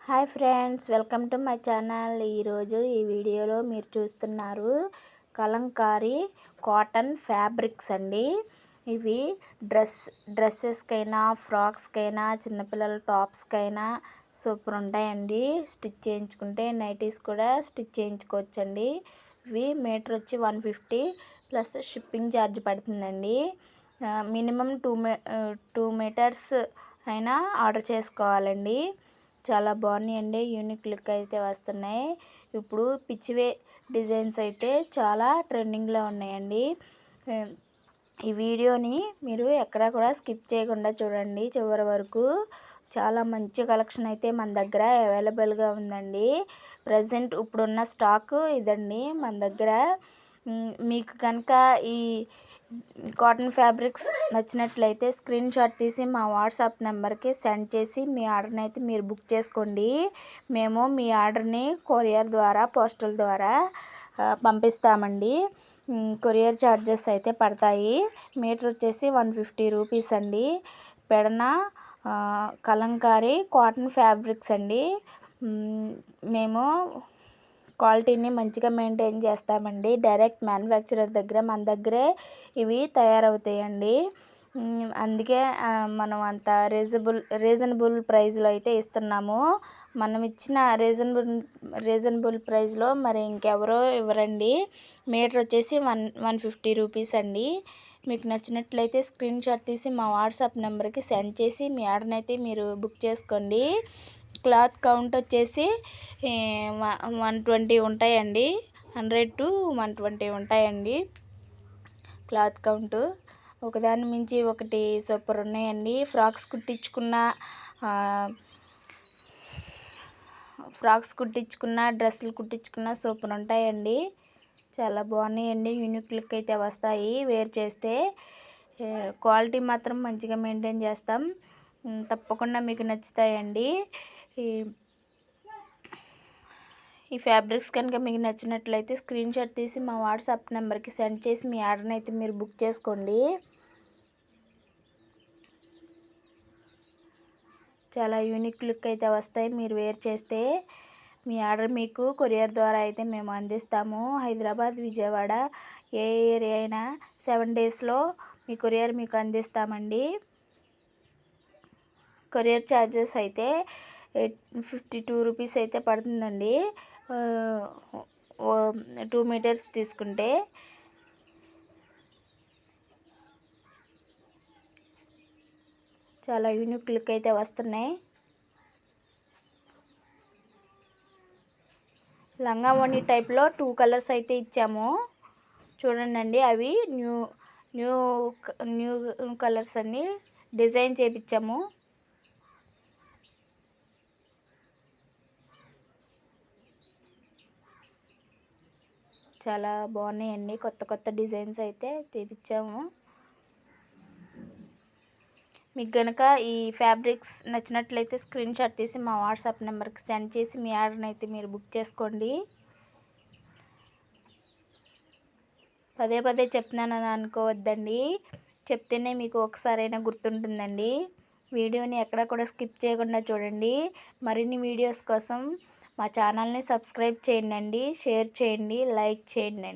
Hi friends, welcome to my channel. ఈరోజు ఈ వీడియోలో మీరు చూస్తున్నారు కలంకారీ కాటన్ ఫ్యాబ్రిక్స్ అండి. ఇవి డ్రెస్సెస్కైనా, ఫ్రాక్స్కైనా, చిన్నపిల్లల టాప్స్కైనా సూపర్ ఉంటాయండి. స్టిచ్ చేయించుకుంటే నైటీస్ కూడా స్టిచ్ చేయించుకోవచ్చండి. ఇవి మీటర్ వచ్చి 150 ప్లస్ షిప్పింగ్ ఛార్జ్ పడుతుందండి. మినిమం 2 మీటర్స్ అయినా ఆర్డర్ చేసుకోవాలండి. చాలా బాగున్నాయండి. యూనిక్ లుక్ అయితే వస్తున్నాయి. ఇప్పుడు పిచ్చివే డిజైన్స్ అయితే చాలా ట్రెండింగ్లో ఉన్నాయండి. ఈ వీడియోని మీరు ఎక్కడా కూడా స్కిప్ చేయకుండా చూడండి చివరి వరకు. చాలా మంచి కలెక్షన్ అయితే మన దగ్గర అవైలబుల్గా ఉందండి. ప్రజెంట్ ఇప్పుడున్న స్టాక్ ఇదండి మన దగ్గర. మీకు కనుక ఈ కాటన్ ఫ్యాబ్రిక్స్ నచ్చినట్లయితే స్క్రీన్ షాట్ తీసి మా వాట్సాప్ నెంబర్కి సెండ్ చేసి మీ ఆర్డర్ని అయితే మీరు బుక్ చేసుకోండి. మేము మీ ఆర్డర్ని కొరియర్ ద్వారా, పోస్టల్ ద్వారా పంపిస్తామండి. కొరియర్ ఛార్జెస్ అయితే పడతాయి. మీటర్ వచ్చేసి 150 రూపీస్ అండి. పెడన కలంకారీ కాటన్ ఫ్యాబ్రిక్స్ అండి. మేము క్వాలిటీని మంచిగా మెయింటైన్ చేస్తామండి. డైరెక్ట్ మ్యానుఫ్యాక్చరర్ దగ్గర మన దగ్గరే ఇవి తయారవుతాయండి. అందుకే మనం అంత రీజనబుల్ ప్రైస్లో అయితే ఇస్తున్నాము. మనం ఇచ్చిన రీజనబుల్ ప్రైస్లో మరి ఇంకెవరో ఇవ్వరండి. మీటర్ వచ్చేసి 150 రూపీస్ అండి. మీకు నచ్చినట్లయితే స్క్రీన్ షాట్ తీసి మా వాట్సాప్ నెంబర్కి సెండ్ చేసి మీ ఆర్డర్ని అయితే మీరు బుక్ చేసుకోండి. క్లాత్ కౌంట్ వచ్చేసి 120 ఉంటాయండి. 100 to 120 ఉంటాయండి క్లాత్ కౌంట్. ఒకదాని మించి ఒకటి సూపర్ ఉన్నాయండి. ఫ్రాక్స్ కుట్టించుకున్న డ్రెస్సులు కుట్టించుకున్న సూపర్ ఉంటాయండి. చాలా బాగున్నాయండి. యూనిక్ లుక్ అయితే వస్తాయి వేర్ చేస్తే. క్వాలిటీ మాత్రం మంచిగా మెయింటైన్ చేస్తాం. తప్పకుండా మీకు నచ్చుతాయండి. ఈ ఫ్యాబ్రిక్స్ కనుక మీకు నచ్చినట్లయితే స్క్రీన్ షాట్ తీసి మా వాట్సాప్ నెంబర్కి సెండ్ చేసి మీ ఆర్డర్ని అయితే మీరు బుక్ చేసుకోండి. చాలా యూనిక్ లుక్ అయితే వస్తాయి మీరు వేర్ చేస్తే. మీ ఆర్డర్ మీకు కొరియర్ ద్వారా అయితే మేము అందిస్తాము. హైదరాబాద్, విజయవాడ ఏ ఏరియా అయినా 7 డేస్లో మీ కొరియర్ మీకు అందిస్తామండి. కొరియర్ ఛార్జెస్ అయితే 52 రూపీస్ అయితే పడుతుందండి. 2 మీటర్స్ తీసుకుంటే. చాలా యూనిక్ లుక్ అయితే వస్తున్నాయి. లంగా ఓణి టైప్లో 2 కలర్స్ అయితే ఇచ్చాము చూడండి. అవి న్యూ కలర్స్ అన్ని డిజైన్ చేపించాము. చాలా బాగున్నాయండి. కొత్త డిజైన్స్ అయితే తెప్పించాము. మీకు కనుక ఈ ఫ్యాబ్రిక్స్ నచ్చినట్లయితే స్క్రీన్ షాట్ తీసి మా వాట్సాప్ నెంబర్కి సెండ్ చేసి మీ ఆర్డర్ని అయితే మీరు బుక్ చేసుకోండి. పదే చెప్తున్నానని అనుకోవద్దండి. చెప్తేనే మీకు ఒకసారైనా గుర్తుంటుందండి. వీడియోని ఎక్కడ కూడా స్కిప్ చేయకుండా చూడండి. మరిన్ని వీడియోస్ కోసం మా ఛానల్ని సబ్స్క్రైబ్ చేయండి, షేర్ చేయండి, లైక్ చేయండి.